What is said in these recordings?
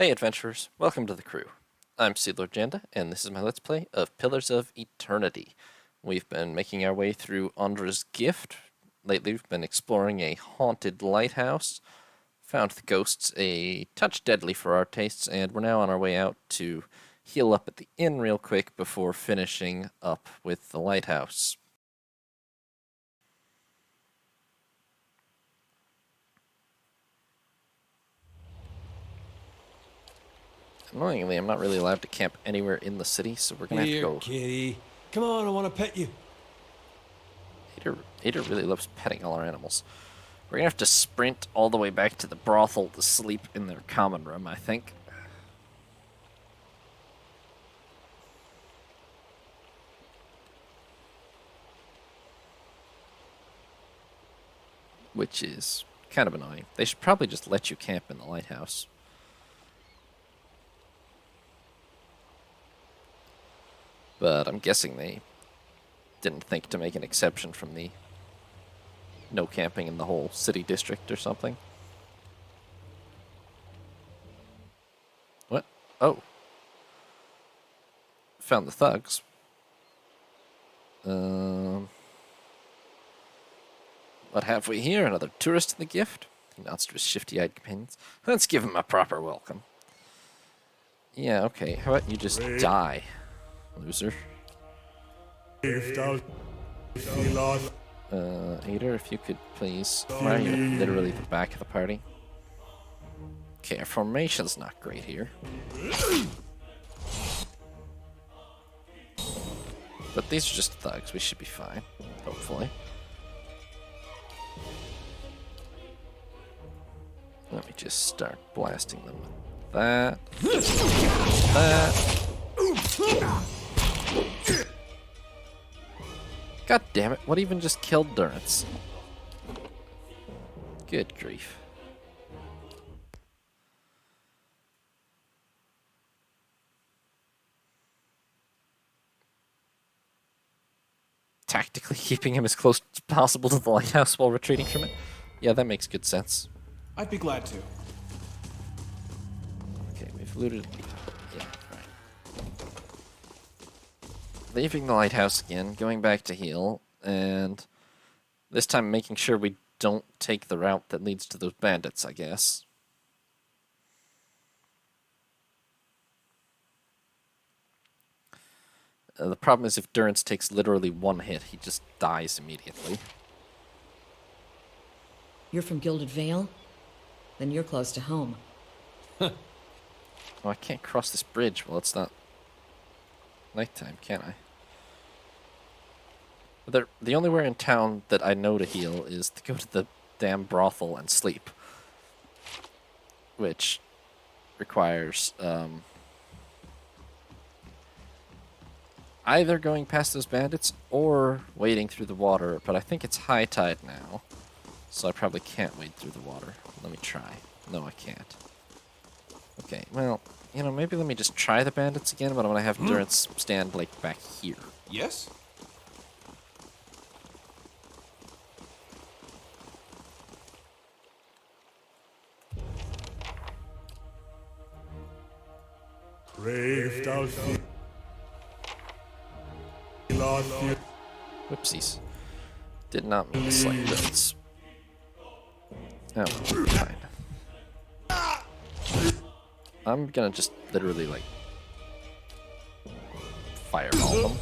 Hey adventurers, welcome to the crew. I'm Seedlord Janda, and this is my Let's Play of Pillars of Eternity. We've been making our way through Andra's Gift. Lately we've been exploring a haunted lighthouse, found the ghosts a touch deadly for our tastes, and we're now on our way out to heal up at the inn real quick before finishing up with the lighthouse. Annoyingly, I'm not really allowed to camp anywhere in the city, so we're gonna have to go. Kitty. Come on, I want to pet you. Ader really loves petting all our animals. We're gonna have to sprint all the way back to the brothel to sleep in their common room, I think. Which is kind of annoying. They should probably just let you camp in the lighthouse. But I'm guessing they didn't think to make an exception from the no camping in the whole city district or something. What? Oh. Found the thugs. What have we here? Another tourist in the gift? He nods to his shifty-eyed companions. Let's give him a proper welcome. Yeah, okay. How about you just die, loser? Ader, if you could please. Why are you literally the back of the party? Okay, our formation's not great here. But these are just thugs. We should be fine, hopefully. Let me just start blasting them with that. That. God damn it, what even just killed Durance? Good grief. Tactically keeping him as close as possible to the lighthouse while retreating from it? Yeah, that makes good sense. I'd be glad to. Okay, we've looted. Yeah, right. Leaving the lighthouse again, going back to heal, and this time making sure we don't take the route that leads to those bandits, I guess. The problem is if Durance takes literally one hit, he just dies immediately. You're from Gilded Vale? Then you're close to home. Oh, I can't cross this bridge. Well, it's not nighttime, can I? The only way in town that I know to heal is to go to the damn brothel and sleep. Which requires either going past those bandits or wading through the water, but I think it's high tide now, so I probably can't wade through the water. Let me try. No, I can't. Okay, well, you know, maybe let me just try the bandits again, but I'm gonna have Durance stand, like, back here. Yes? Whoopsies. Did not mean to select Durance. Oh, fine. I'm gonna just literally, like, fireball them.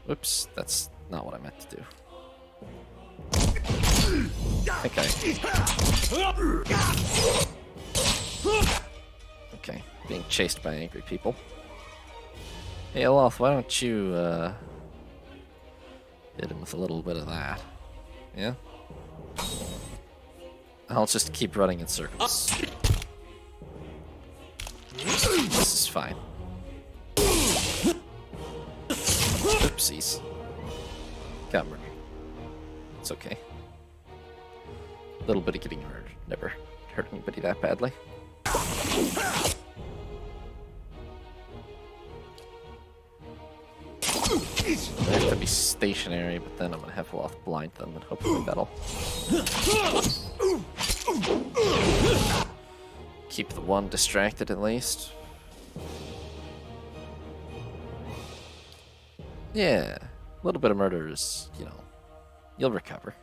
Whoops, that's not what I meant to do. Okay, being chased by angry people. Hey, Aloth, why don't you, hit him with a little bit of that? Yeah? I'll just keep running in circles. This is fine. Oopsies. Got murdered. It's okay. A little bit of getting murdered. Never hurt anybody that badly. I have to be stationary, but then I'm gonna have Loth blind them, and hopefully that'll Keep the one distracted at least. Yeah, a little bit of murder is, you know, you'll recover.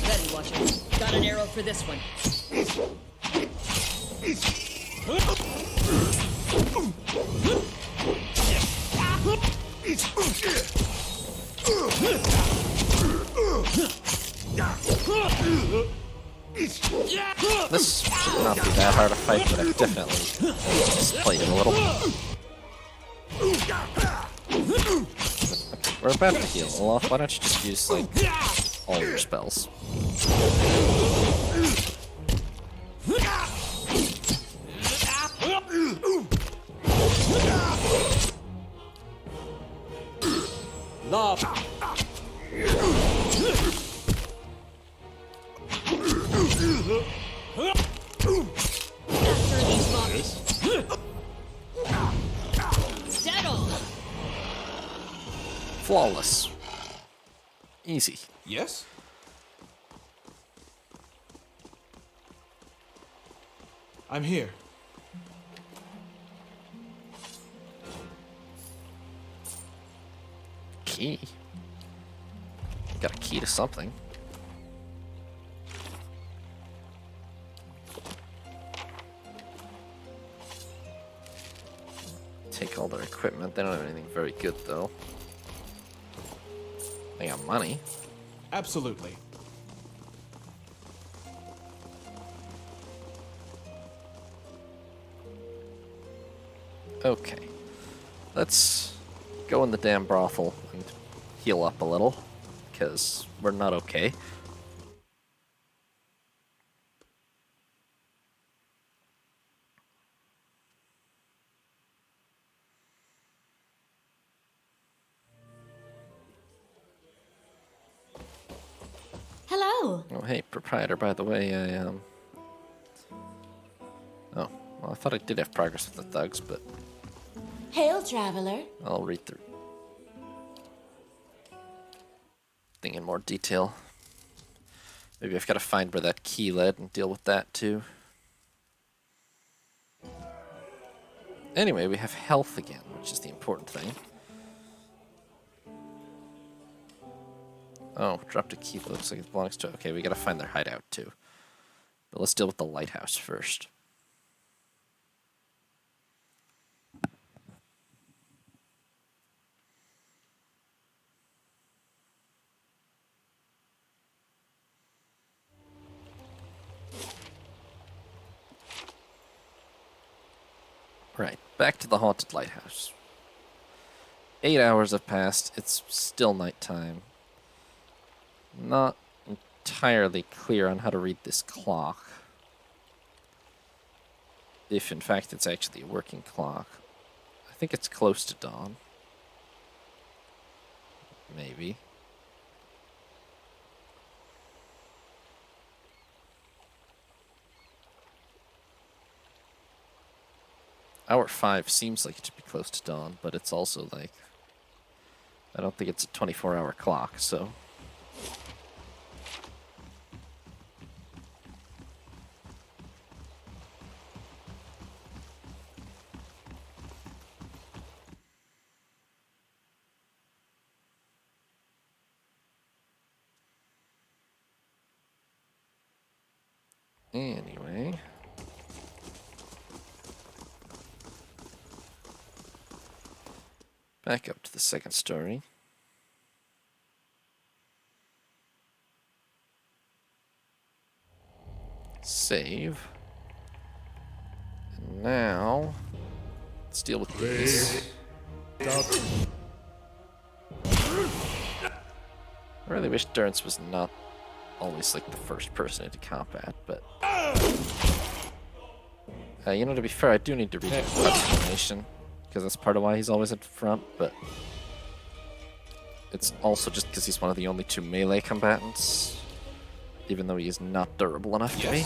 Ready, Watcher. Got an arrow for this one. This should not be that hard a fight, but I've definitely played it a little. Okay, we're about to heal Olaf. Why don't you just use, like, all your spells? Love. After these mobbies. Settle! Flawless. Easy. Yes? I'm here. Key? Got a key to something. Take all their equipment. They don't have anything very good, though. They got money. Absolutely. Okay. Let's go in the damn brothel and heal up a little, because we're not okay. Hello. Oh, hey, proprietor, by the way, Oh, well, I thought I did have progress with the thugs, but Hail, traveler. I'll read through thing in more detail. Maybe I've got to find where that key led and deal with that, too. Anyway, we have health again, which is the important thing. Oh, dropped a key that looks like it belongs to... Okay, we gotta find their hideout, too. But let's deal with the lighthouse first. Right, back to the haunted lighthouse. 8 hours have passed. It's still nighttime. Not entirely clear on how to read this clock. If, in fact, it's actually a working clock. I think it's close to dawn. Maybe. Hour 5 seems like it should be close to dawn, but it's also like... I don't think it's a 24-hour clock, so... Anyway... Back up to the second story. Save. And now, let's deal with these. I really wish Durance was not always like the first person into combat, but... you know, to be fair, I do need to read the information. Because that's part of why he's always at the front, but it's also just because he's one of the only 2 melee combatants, even though he is not durable enough to be.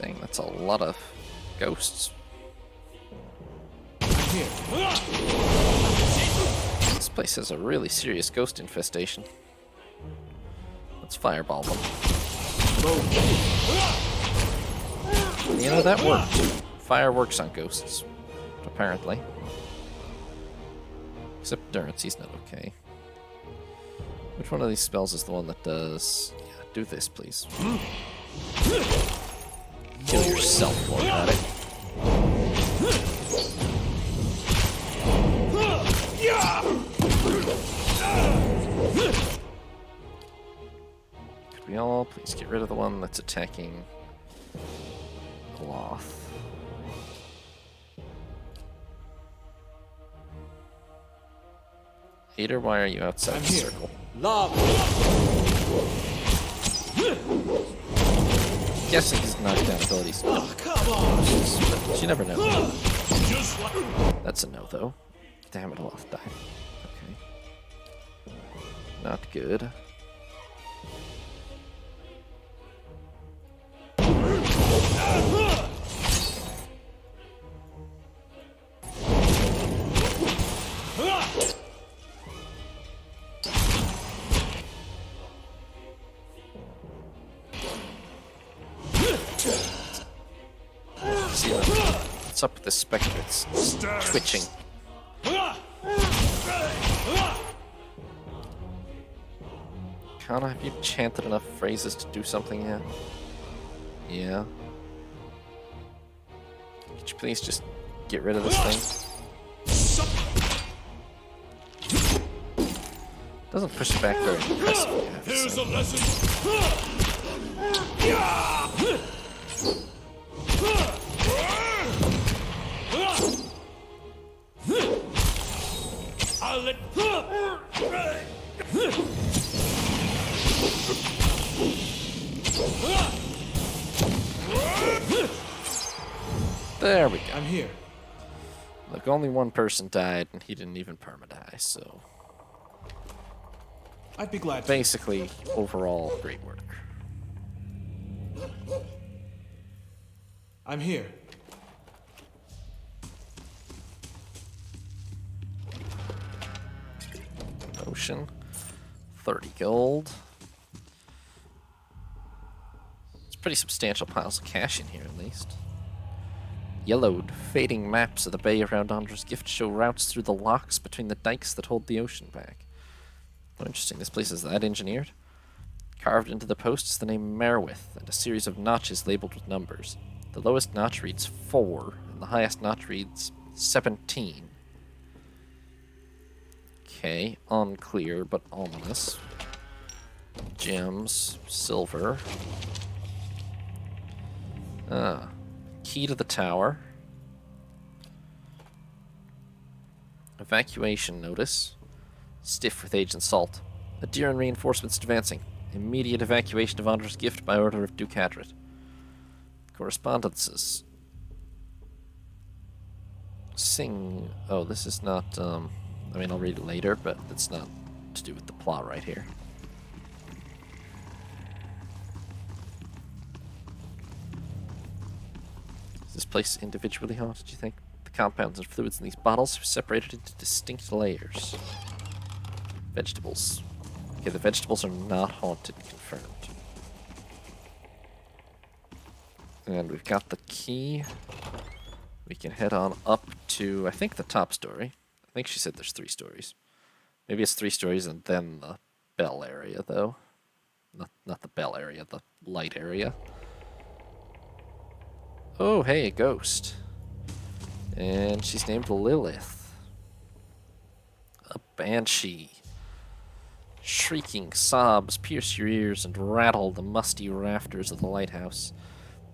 Dang, that's a lot of ghosts. I'm here. This place has a really serious ghost infestation. Let's fireball them. You know, that worked. Fire works on ghosts, apparently. Except endurance, he's not okay. Which one of these spells is the one that does... Yeah, do this, please. Kill yourself while you're at it. Could we all please get rid of the one that's attacking cloth? Hater, why are you outside I'm the here. circle? Lava. Guessing his knockdown abilities. Oh, come on. But you never know. Just like... That's a no, though. Damn it, Aloth died. Okay. Not good. See, what's up with this spectre? It's twitching. Kana, have you chanted enough phrases to do something yet? Yeah. Could you please just get rid of this thing? Doesn't push back very impressively, I have to Here's a say. lesson. I'll let... There we go. I'm here. Look, only one person died, and he didn't even perma-die, so... I'd be glad to. Basically, overall, great work. I'm here. Potion. 30 gold. It's pretty substantial piles of cash in here, at least. Yellowed, fading maps of the bay around Andra's Gift show routes through the locks between the dikes that hold the ocean back. Oh, interesting. This place is that engineered. Carved into the post is the name Merwith, and a series of notches labeled with numbers. The lowest notch reads 4, and the highest notch reads 17. Okay, unclear, but ominous. Gems, silver. Key to the tower. Evacuation notice. Stiff with age and salt. Adiran reinforcements advancing. Immediate evacuation of Andra's Gift by order of Duke Hadrit. Correspondences. Sing. Oh, this is not, I mean, I'll read it later, but it's not to do with the plot right here. Is this place individually haunted, do you think? The compounds and fluids in these bottles are separated into distinct layers. Vegetables. Okay, the vegetables are not haunted, confirmed. And we've got the key. We can head on up to, I think, the top story. I think she said there's 3 stories. Maybe it's 3 stories and then the bell area, though. Not the bell area, the light area. Oh, hey, a ghost. And she's named Lilith. A banshee. Shrieking sobs pierce your ears and rattle the musty rafters of the lighthouse.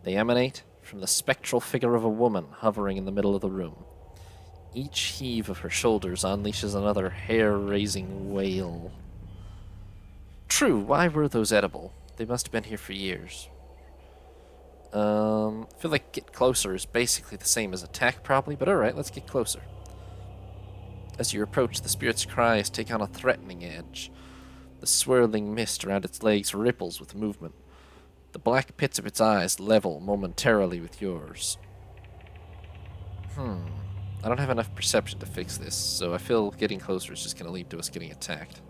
They emanate from the spectral figure of a woman hovering in the middle of the room. Each heave of her shoulders unleashes another hair-raising wail. True, why were those edible? They must have been here for years. I feel like get closer is basically the same as attack, probably, but alright, let's get closer. As you approach, the spirit's cries take on a threatening edge. The swirling mist around its legs ripples with movement. The black pits of its eyes level momentarily with yours. I don't have enough perception to fix this, so I feel getting closer is just going to lead to us getting attacked.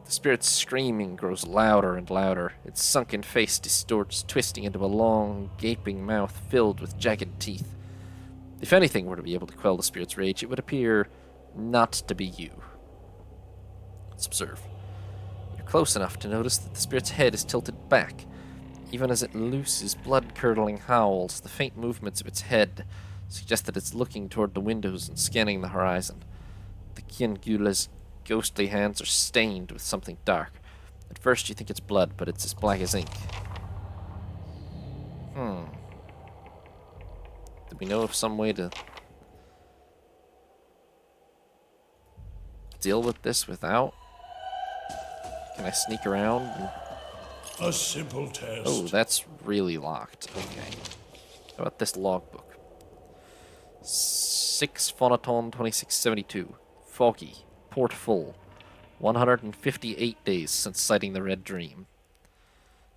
The spirit's screaming grows louder and louder. Its sunken face distorts, twisting into a long, gaping mouth filled with jagged teeth. If anything were to be able to quell the spirit's rage, it would appear not to be you. Let's observe. You're close enough to notice that the spirit's head is tilted back. Even as it looses blood-curdling howls, the faint movements of its head suggest that it's looking toward the windows and scanning the horizon. The Kiangula's ghostly hands are stained with something dark. At first you think it's blood, but it's as black as ink. Do we know of some way to deal with this without? Can I sneak around? A simple test. Oh, that's really locked. Okay. How about this logbook? 6 Phonaton 2672. Foggy. Port full. 158 days since sighting the Red Dream.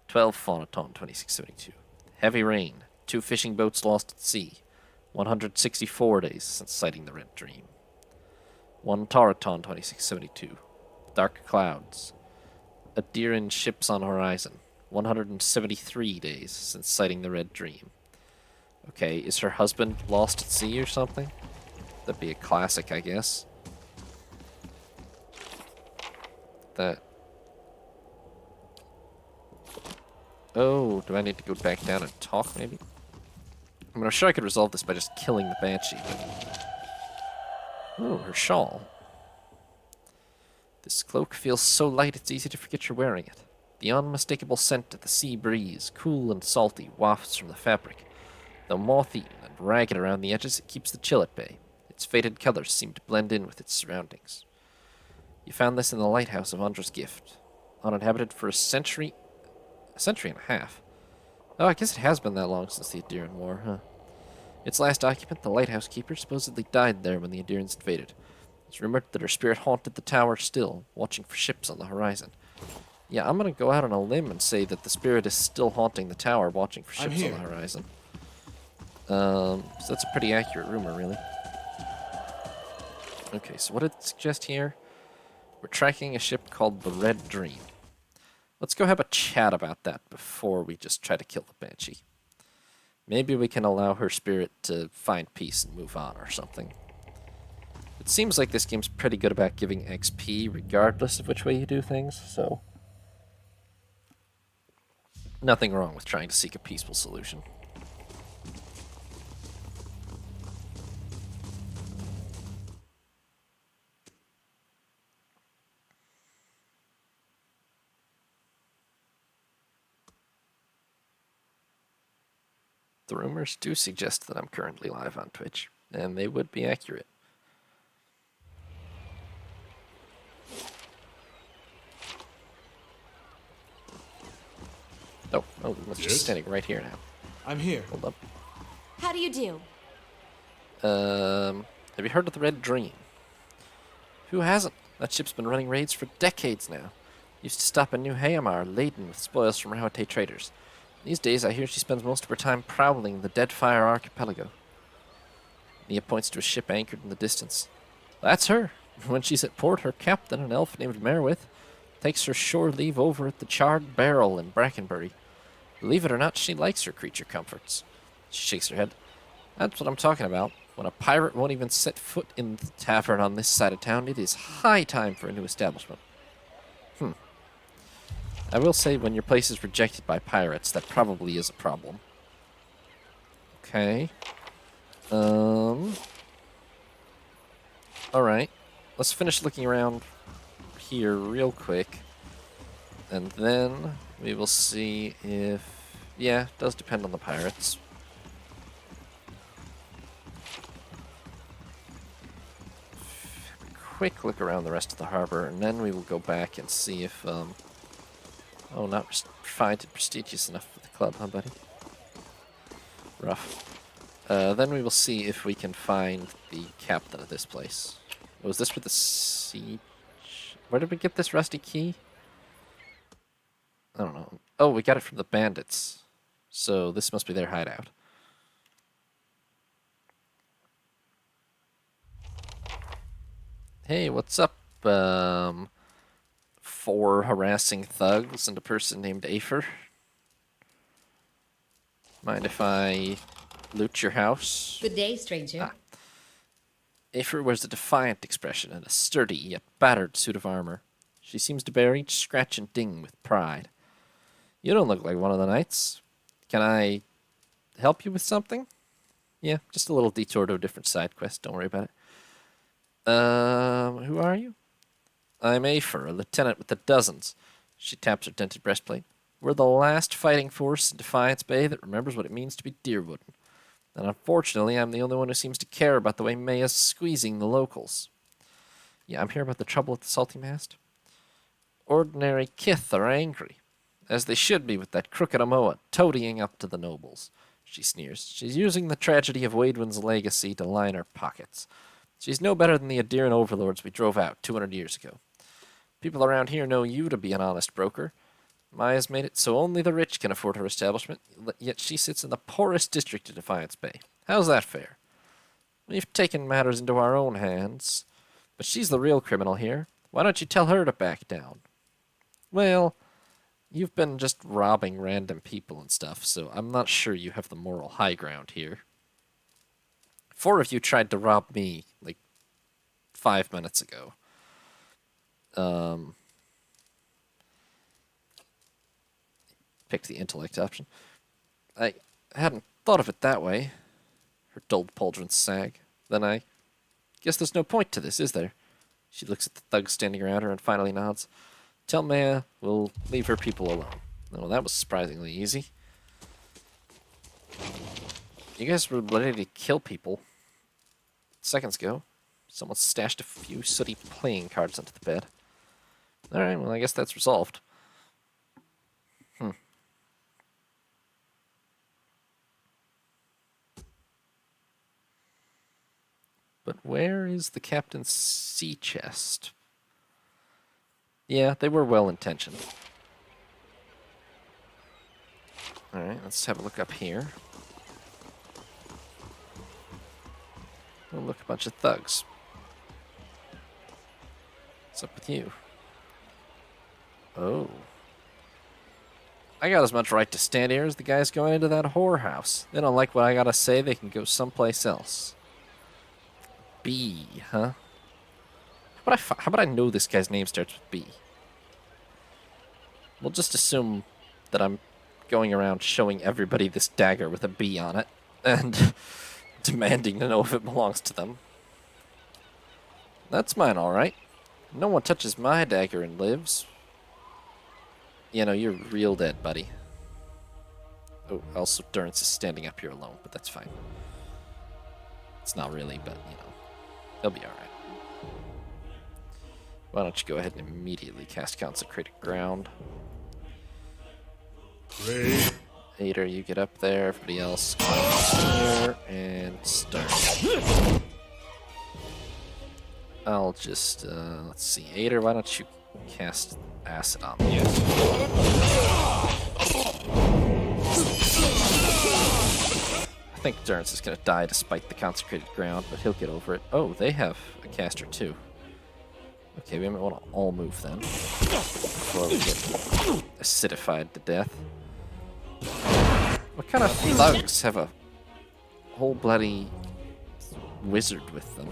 12 Phonaton 2672. Heavy rain. 2 fishing boats lost at sea. 164 days since sighting the Red Dream. 1 Taraton 2672. Dark clouds. Adiran ships on horizon. 173 days since sighting the Red Dream. Okay, is her husband lost at sea or something? That'd be a classic, I guess. That. Oh, do I need to go back down and talk, maybe? I mean, I'm sure I could resolve this by just killing the Banshee, but... Oh, her shawl. This cloak feels so light it's easy to forget you're wearing it. The unmistakable scent of the sea breeze, cool and salty, wafts from the fabric. Though moth-eaten and ragged around the edges, it keeps the chill at bay. Its faded colors seem to blend in with its surroundings. You found this in the lighthouse of Andra's Gift. Uninhabited for a century and a half. Oh, I guess it has been that long since the Adiran War, huh? Its last occupant, the lighthouse keeper, supposedly died there when the Adirans invaded. It's rumored that her spirit haunted the tower still, watching for ships on the horizon. Yeah, I'm gonna go out on a limb and say that the spirit is still haunting the tower, watching for ships on the horizon. So that's a pretty accurate rumor, really. Okay, so what did it suggest here? We're tracking a ship called the Red Dream. Let's go have a chat about that before we just try to kill the Banshee. Maybe we can allow her spirit to find peace and move on or something. It seems like this game's pretty good about giving XP regardless of which way you do things, so... Nothing wrong with trying to seek a peaceful solution. The rumors do suggest that I'm currently live on Twitch, and they would be accurate. Oh, it's just standing right here now. I'm here. Hold up. How do you do? Have you heard of the Red Dream? Who hasn't? That ship's been running raids for decades now. Used to stop in New Hayamar, laden with spoils from Rauate traders. These days, I hear she spends most of her time prowling the Deadfire Archipelago. Nia points to a ship anchored in the distance. That's her. When she's at port, her captain, an elf named Merwith, takes her shore leave over at the Charred Barrel in Brackenbury. Believe it or not, she likes her creature comforts. She shakes her head. That's what I'm talking about. When a pirate won't even set foot in the tavern on this side of town, it is high time for a new establishment. I will say, when your place is rejected by pirates, that probably is a problem. Okay. Alright. Let's finish looking around here real quick. And then we will see if... Yeah, it does depend on the pirates. Quick look around the rest of the harbor, and then we will go back and see if... Oh, not refined and prestigious enough for the club, huh, buddy? Rough. Then we will see if we can find the captain of this place. Was this for the siege? Where did we get this rusty key? I don't know. Oh, we got it from the bandits. So this must be their hideout. Hey, what's up? 4 harassing thugs and a person named Afer. Mind if I loot your house? Good day, stranger. Afer wears a defiant expression and a sturdy yet battered suit of armor. She seems to bear each scratch and ding with pride. You don't look like one of the knights. Can I help you with something? Yeah, just a little detour to a different side quest. Don't worry about it. Who are you? I'm Afer, a lieutenant with the dozens. She taps her dented breastplate. We're the last fighting force in Defiance Bay that remembers what it means to be Deerwooden. And unfortunately, I'm the only one who seems to care about the way Maya's squeezing the locals. Yeah, I'm here about the trouble at the Salty Mast. Ordinary kith are angry, as they should be with that crooked Amoa toadying up to the nobles. She sneers. She's using the tragedy of Waidwin's legacy to line her pockets. She's no better than the Adiran overlords we drove out 200 years ago. People around here know you to be an honest broker. Maya's made it so only the rich can afford her establishment, yet she sits in the poorest district of Defiance Bay. How's that fair? We've taken matters into our own hands, but she's the real criminal here. Why don't you tell her to back down? Well, you've been just robbing random people and stuff, so I'm not sure you have the moral high ground here. 4 of you tried to rob me, like, 5 minutes ago. Picked the intellect option. I hadn't thought of it that way. Her dulled pauldrons sag. Then I guess there's no point to this, is there? She looks at the thugs standing around her and finally nods. Tell Maya we'll leave her people alone. Well, that was surprisingly easy. You guys were ready to kill people. Seconds ago, someone stashed a few sooty playing cards onto the bed. Alright, well, I guess that's resolved. But where is the captain's sea chest? Yeah, they were well-intentioned. Alright, let's have a look up here. Oh, look, a bunch of thugs. What's up with you? Oh. I got as much right to stand here as the guys going into that whorehouse. They don't like what I gotta say, they can go someplace else. B, huh? How about I know this guy's name starts with B? We'll just assume that I'm going around showing everybody this dagger with a B on it, and demanding to know if it belongs to them. That's mine, alright. No one touches my dagger and lives. You know, you're real dead, buddy. Oh, also Durance is standing up here alone, but that's fine. It's not really, but, you know. They'll be alright. Why don't you go ahead and immediately cast Consecrated Ground. Great. Ader, you get up there. Everybody else comes here and start. I'll just, let's see. Ader, why don't you cast Acid on them? Yes. I think Durance is going to die despite the Consecrated Ground, but he'll get over it. Oh, they have a caster too. Okay, we might want to all move then. Before we get acidified to death. What kind of thugs have a whole bloody wizard with them?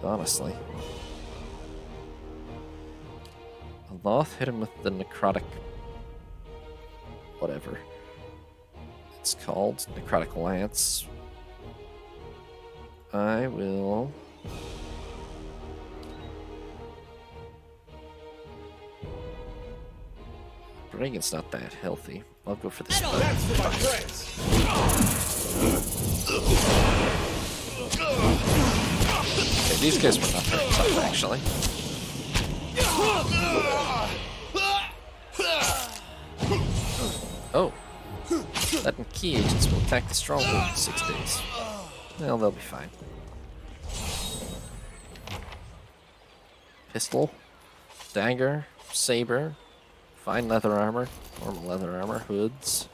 Honestly. Aloth hit him with the necrotic... whatever. It's called Necrotic Lance. I will... Reagan's not that healthy. I'll go for this. That's for my friends. Okay, these guys were not very tough, actually. Oh. Latin key agents will attack the stronghold in 6 days. Well, they'll be fine. Pistol, dagger, saber, Fine leather armor, normal leather armor, hoods,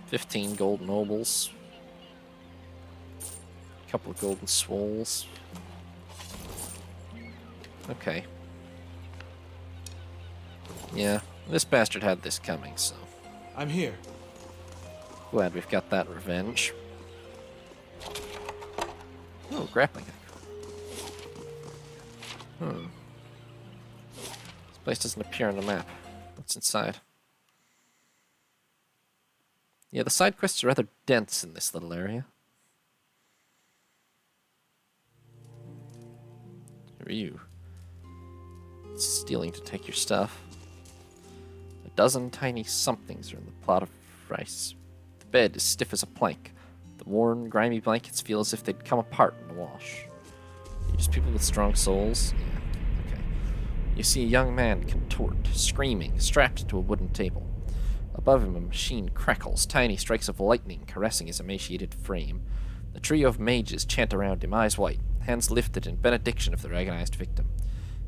15 gold nobles, a couple of golden swoles. Okay. Yeah, this bastard had this coming, so I'm here. glad we've got that revenge. Oh, grappling hook. This place doesn't appear on the map. What's inside? Yeah, the side quests are rather dense in this little area. Who are you? Stealing to take your stuff. A dozen tiny somethings are in the plot of rice. The bed is stiff as a plank. The worn, grimy blankets feel as if they'd come apart in the wash. You're just people with strong souls? Yeah, okay. You see a young man contort, screaming, strapped to a wooden table. Above him, a machine crackles, tiny strikes of lightning caressing his emaciated frame. A trio of mages chant around him, eyes white, hands lifted in benediction of their agonized victim.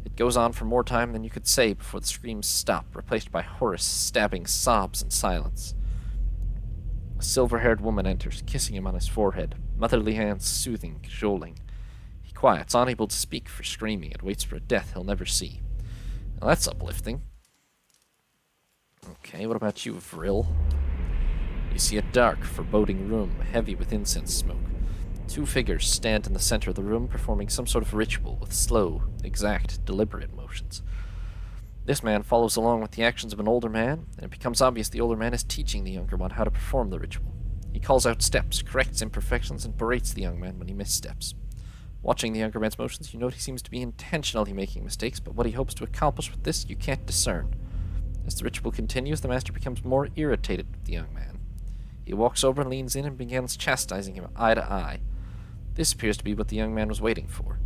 It goes on for more time than you could say before the screams stop, replaced by hoarse, stabbing sobs and silence. A silver-haired woman enters, kissing him on his forehead, motherly hands soothing, cajoling. He quiets, unable to speak for screaming, and waits for a death he'll never see. Now that's uplifting. Okay, what about you, Vril? You see a dark, foreboding room, heavy with incense smoke. Two figures stand in the center of the room, performing some sort of ritual with slow, exact, deliberate motions. This man follows along with the actions of an older man, and it becomes obvious the older man is teaching the younger one how to perform the ritual. He calls out steps, corrects imperfections, and berates the young man when he missteps. Watching the younger man's motions, you note he seems to be intentionally making mistakes, but what he hopes to accomplish with this, you can't discern. As the ritual continues, the master becomes more irritated with the young man. He walks over and leans in and begins chastising him eye to eye. This appears to be what the young man was waiting for.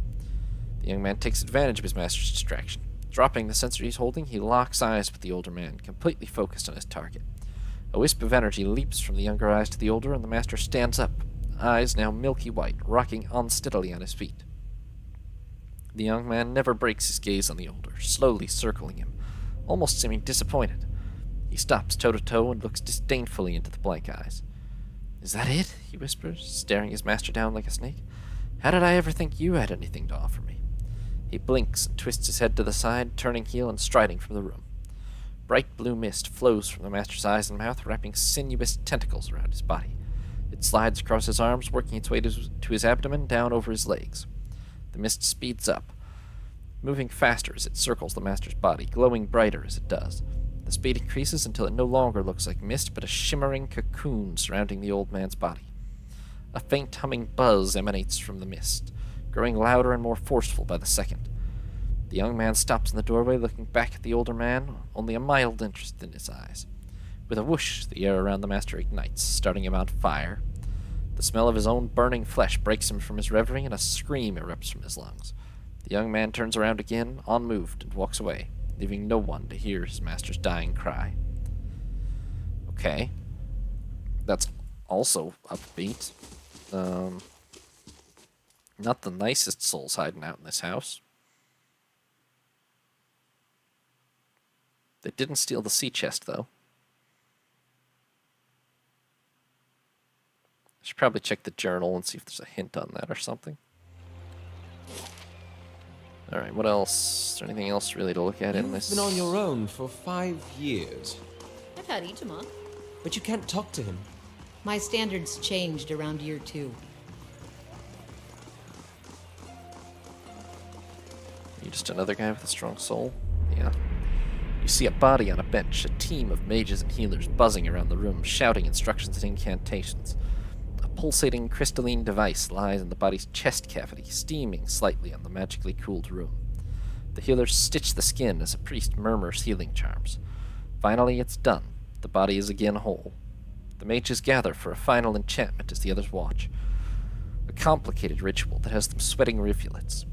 The young man takes advantage of his master's distraction. Dropping the censer he's holding, he locks eyes with the older man, completely focused on his target. A wisp of energy leaps from the younger eyes to the older, and the master stands up, eyes now milky white, rocking unsteadily on his feet. The young man never breaks his gaze on the older, slowly circling him, almost seeming disappointed. He stops toe-to-toe and looks disdainfully into the blank eyes. "Is that it?" he whispers, staring his master down like a snake. "How did I ever think you had anything to offer me?" He blinks and twists his head to the side, turning heel and striding from the room. Bright blue mist flows from the master's eyes and mouth, wrapping sinuous tentacles around his body. It slides across his arms, working its way to his abdomen, down over his legs. The mist speeds up, moving faster as it circles the master's body, glowing brighter as it does. The speed increases until it no longer looks like mist, but a shimmering cocoon surrounding the old man's body. A faint humming buzz emanates from the mist, growing louder and more forceful by the second. The young man stops in the doorway, looking back at the older man, only a mild interest in his eyes. With a whoosh, the air around the master ignites, starting him on fire. The smell of his own burning flesh breaks him from his reverie, and a scream erupts from his lungs. The young man turns around again, unmoved, and walks away, leaving no one to hear his master's dying cry. Okay. That's also upbeat. Not the nicest souls hiding out in this house. They didn't steal the sea chest, though. I should probably check the journal and see if there's a hint on that or something. Alright, what else? Is there anything else really to look at in this? You've been on your own for 5 years, I've had Ichima. but you can't talk to him. My standards changed around year 2. You just another guy with a strong soul? Yeah. You see a body on a bench, a team of mages and healers buzzing around the room, shouting instructions and incantations. A pulsating crystalline device lies in the body's chest cavity, steaming slightly on the magically cooled room. The healers stitch the skin as a priest murmurs healing charms. Finally, it's done. The body is again whole. The mages gather for a final enchantment as the others watch. A complicated ritual that has them sweating rivulets.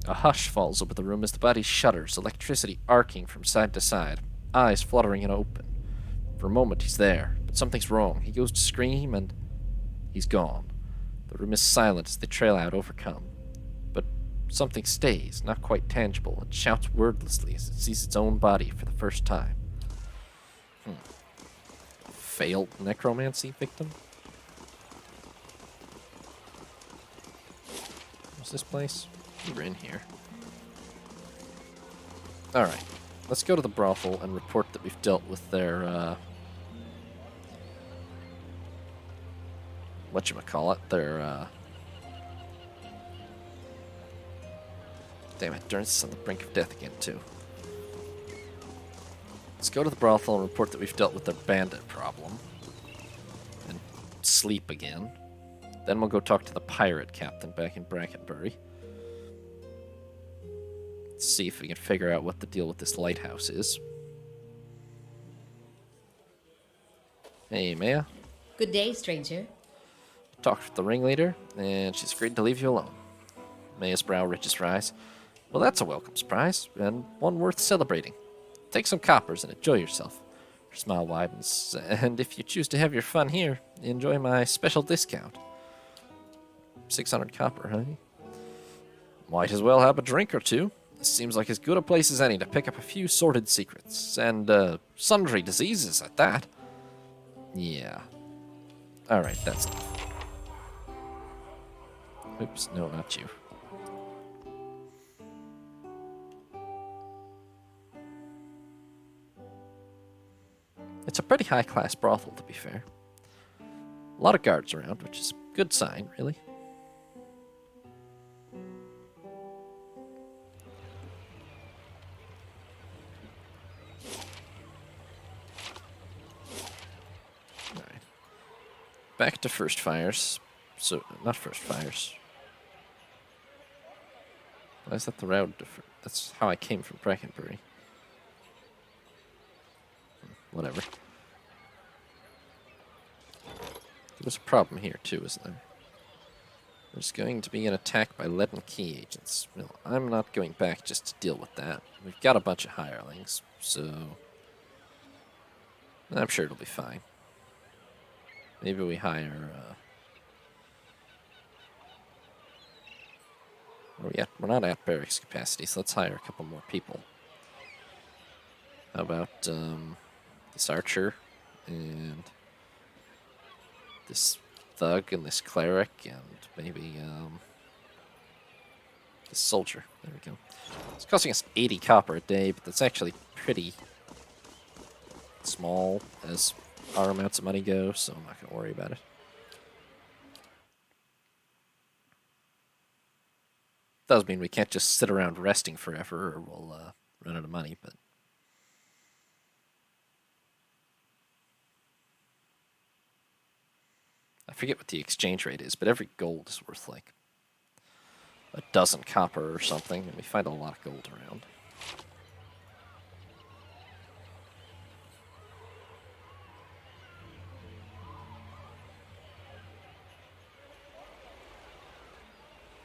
A hush falls over the room as the body shudders, electricity arcing from side to side, eyes fluttering and open. For a moment, he's there, but something's wrong. He goes to scream, and he's gone. The room is silent as they trail out, overcome. But something stays, not quite tangible, and shouts wordlessly as it sees its own body for the first time. Failed necromancy victim? What's this place? We're in here. Alright. Let's go to the brothel and report that we've dealt with their, whatchamacallit, their, damn it, Durn's on the brink of death again, too. Let's go to the brothel and report that we've dealt with their bandit problem. And sleep again. Then we'll go talk to the pirate captain back in Brackenbury. See if we can figure out what the deal with this lighthouse is. Hey, Maya. Good day, stranger. Talked with the ringleader, and she's agreed to leave you alone. Maya's brow ridges rise. Well, that's a welcome surprise, and one worth celebrating. Take some coppers and enjoy yourself. Her smile widens, and if you choose to have your fun here, enjoy my special discount. 600 copper, honey. Might as well have a drink or two. This seems like as good a place as any to pick up a few sordid secrets, and sundry diseases at that. Yeah. Alright, that's enough. Oops, no, not you. It's a pretty high-class brothel, to be fair. A lot of guards around, which is a good sign, really. Alright. Back to first fires. So, not first fires. Why is that the route? That's how I came from Brackenbury. Whatever. There's a problem here, too, isn't there? There's going to be an attack by lead and key agents. Well, I'm not going back just to deal with that. We've got a bunch of hirelings, so I'm sure it'll be fine. Maybe we hire, we're not at barracks capacity, so let's hire a couple more people. How about, this archer, and this thug, and this cleric, and maybe, this soldier. There we go. It's costing us 80 copper a day, but that's actually pretty small as our amounts of money go, so I'm not going to worry about it. Does mean we can't just sit around resting forever, or we'll run out of money, but I forget what the exchange rate is, but every gold is worth like a dozen copper or something, and we find a lot of gold around.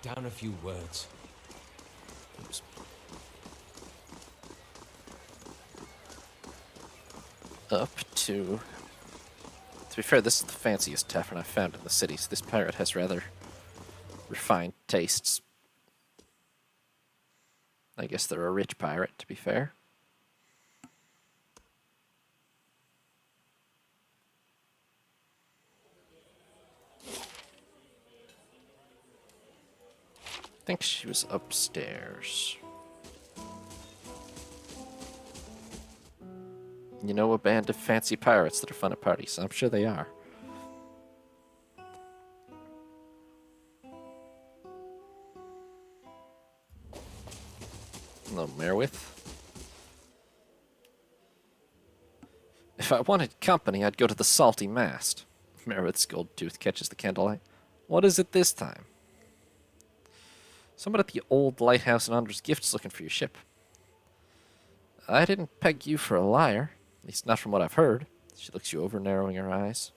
Down a few words. Oops. Up to be fair, this is the fanciest tavern I've found in the city, so this pirate has rather refined tastes. I guess they're a rich pirate, to be fair. I think she was upstairs. You know, a band of fancy pirates that are fun at parties. I'm sure they are. Hello, Merwith. If I wanted company, I'd go to the Salty Mast. Merwith's gold tooth catches the candlelight. What is it this time? Someone at the old lighthouse in Andre's Gift's looking for your ship. I didn't peg you for a liar. At least not from what I've heard. She looks you over, narrowing her eyes.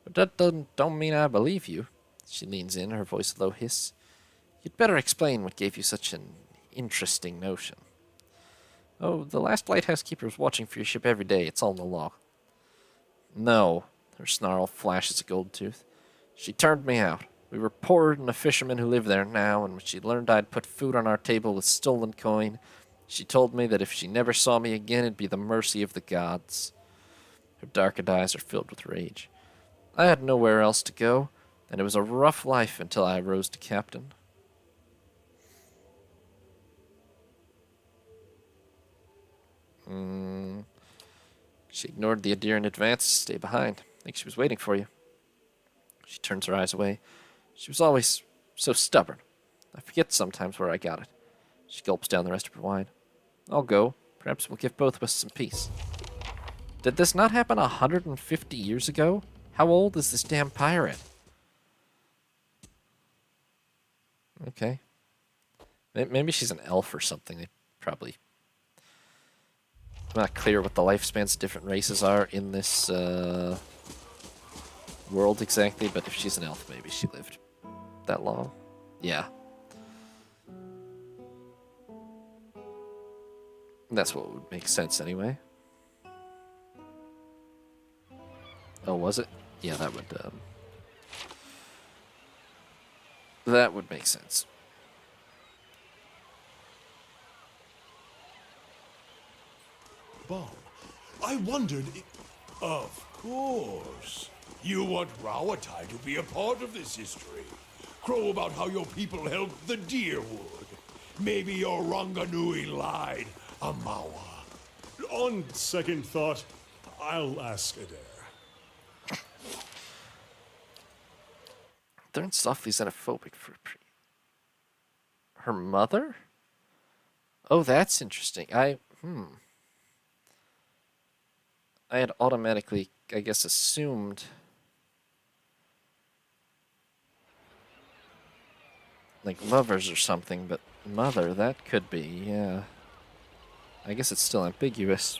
But that don't mean I believe you. She leans in, her voice a low hiss. You'd better explain what gave you such an interesting notion. Oh, the last lighthouse keeper was watching for your ship every day. It's all in the log. No. Her snarl flashes a gold tooth. She turned me out. We were poorer than the fishermen who live there now, and when she learned I'd put food on our table with stolen coin, she told me that if she never saw me again, it'd be the mercy of the gods. Her darkened eyes are filled with rage. I had nowhere else to go, and it was a rough life until I rose to captain. She ignored the idea in advance. Stay behind. I think she was waiting for you. She turns her eyes away. She was always so stubborn. I forget sometimes where I got it. She gulps down the rest of her wine. I'll go. Perhaps we'll give both of us some peace. Did this not happen 150 years ago? How old is this damn pirate? Okay. Maybe she's an elf or something. They probably... I'm not clear what the lifespans of different races are in this world exactly, but if she's an elf, maybe she lived that long. Yeah. That's what would make sense anyway. Oh, was it? Yeah, that would make sense. Bob, I wondered Of course. You want Rawatai to be a part of this history. Crow about how your people helped the Deerwood. Maybe your Ranganui lied, Amawa. On second thought, I'll ask Adair. They're softly xenophobic for her mother? Oh, that's interesting. I had automatically, I guess, assumed like lovers or something, but mother, that could be, yeah. I guess it's still ambiguous.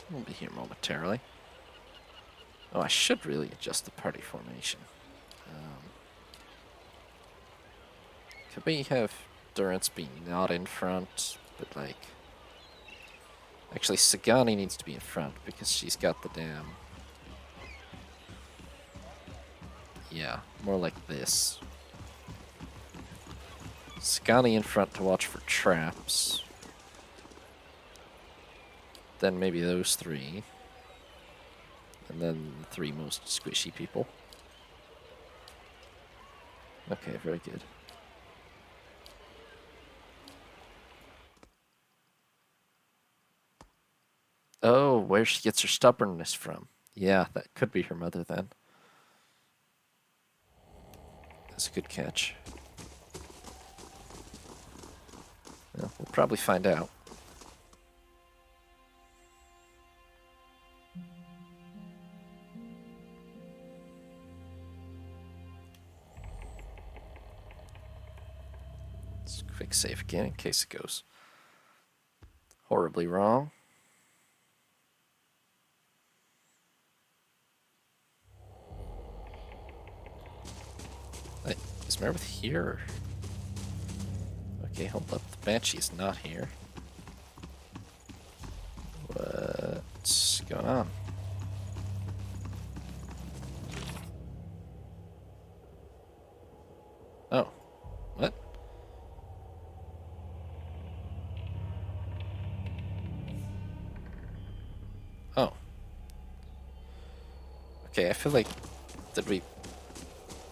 We'll be here momentarily. Oh, I should really adjust the party formation. Could we have Durance be not in front, but like... Actually, Sagani needs to be in front because she's got the damn... Yeah, more like this. Sagani in front to watch for traps. Then maybe those three. And then the three most squishy people. Okay, very good. Oh, where she gets her stubbornness from. Yeah, that could be her mother then. That's a good catch. Well, we'll probably find out. Let's quick save again in case it goes horribly wrong. Is Meredith here? Okay, hold up. The Banshee is not here. What's going on? Oh. What? Oh. Okay, I feel like... Did we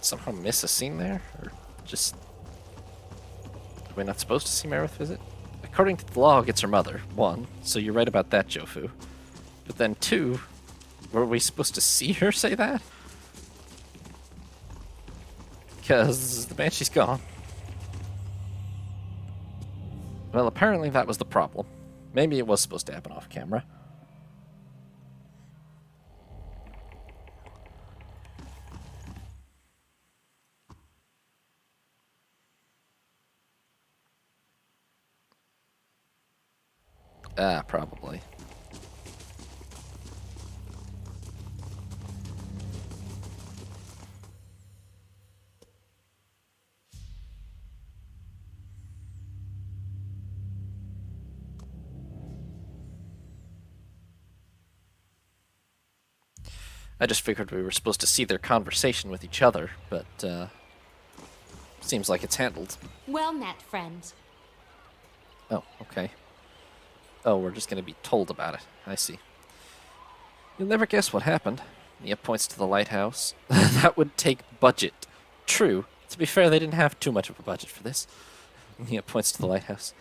somehow miss a scene there? Or just... Are we not supposed to see Meredith visit? According to the log, it's her mother, 1. So you're right about that, Jofu. But then 2, were we supposed to see her say that? Because the Banshee's gone. Well, apparently that was the problem. Maybe it was supposed to happen off camera. Ah, probably. I just figured we were supposed to see their conversation with each other, but, seems like it's handled. Well met, friend. Oh, okay. Oh, we're just gonna be told about it. I see. You'll never guess what happened. Mia points to the lighthouse. That would take budget. True. To be fair, they didn't have too much of a budget for this. Mia points to the lighthouse.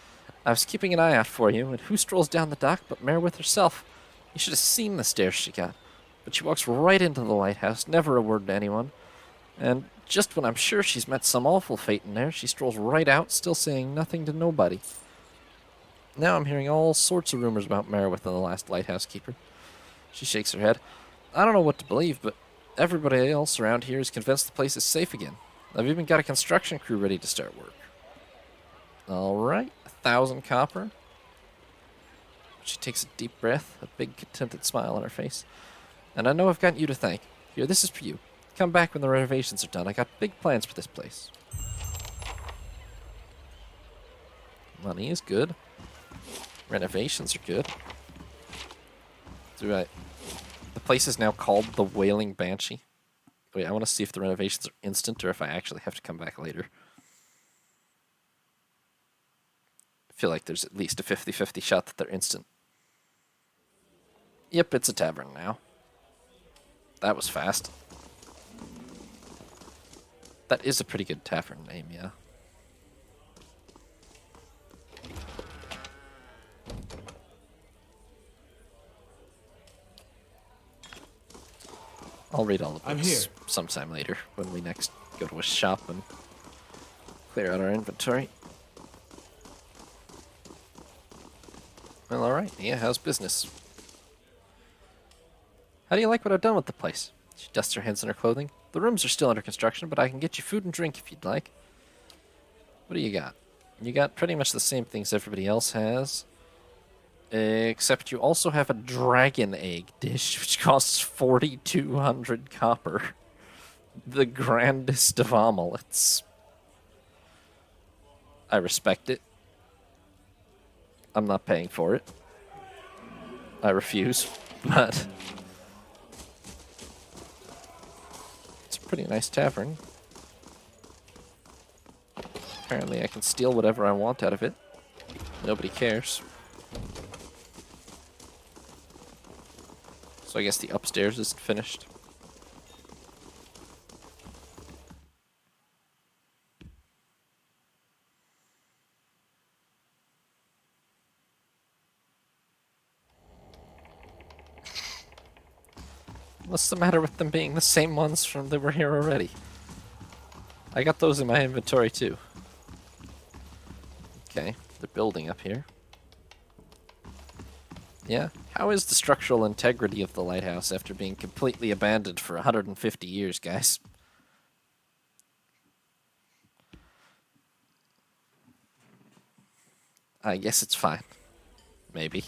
I was keeping an eye out for you, and who strolls down the dock but Merwith herself? You should have seen the stares she got. But she walks right into the lighthouse, never a word to anyone. And just when I'm sure she's met some awful fate in there, she strolls right out, still saying nothing to nobody. Now I'm hearing all sorts of rumors about Merwith and the last lighthouse keeper. She shakes her head. I don't know what to believe, but everybody else around here is convinced the place is safe again. I've even got a construction crew ready to start work. Alright, 1,000 copper. She takes a deep breath, a big contented smile on her face. And I know I've got you to thank. Here, this is for you. Come back when the renovations are done. I got big plans for this place. Money is good. Renovations are good. The place is now called the Wailing Banshee. Wait, I want to see if the renovations are instant or if I actually have to come back later. I feel like there's at least a 50-50 shot that they're instant. Yep, it's a tavern now. That was fast. That is a pretty good tavern name, yeah. I'll read all the books I'm here. sometime later when we next go to a shop and clear out our inventory. Well, alright. Yeah, how's business? How do you like what I've done with the place? She dusts her hands in her clothing. The rooms are still under construction, but I can get you food and drink if you'd like. What do you got? You got pretty much the same things everybody else has. Except you also have a dragon egg dish, which costs 4,200 copper. The grandest of omelets. I respect it. I'm not paying for it. I refuse, but it's a pretty nice tavern. Apparently I can steal whatever I want out of it. Nobody cares. So I guess the upstairs is finished. What's the matter with them being the same ones from that were here already? I got those in my inventory too. Okay, they're building up here. Yeah, how is the structural integrity of the lighthouse after being completely abandoned for 150 years, guys? I guess it's fine. Maybe.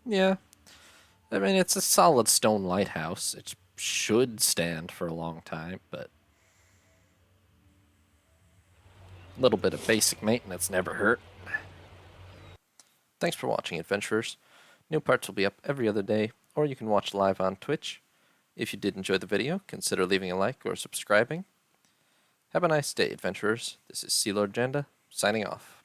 Yeah. I mean, it's a solid stone lighthouse. It should stand for a long time, but a little bit of basic maintenance never hurt. Thanks for watching, adventurers. New parts will be up every other day, or you can watch live on Twitch. If you did enjoy the video, consider leaving a like or subscribing. Have a nice day, adventurers. This is Sea Lord Janda, signing off.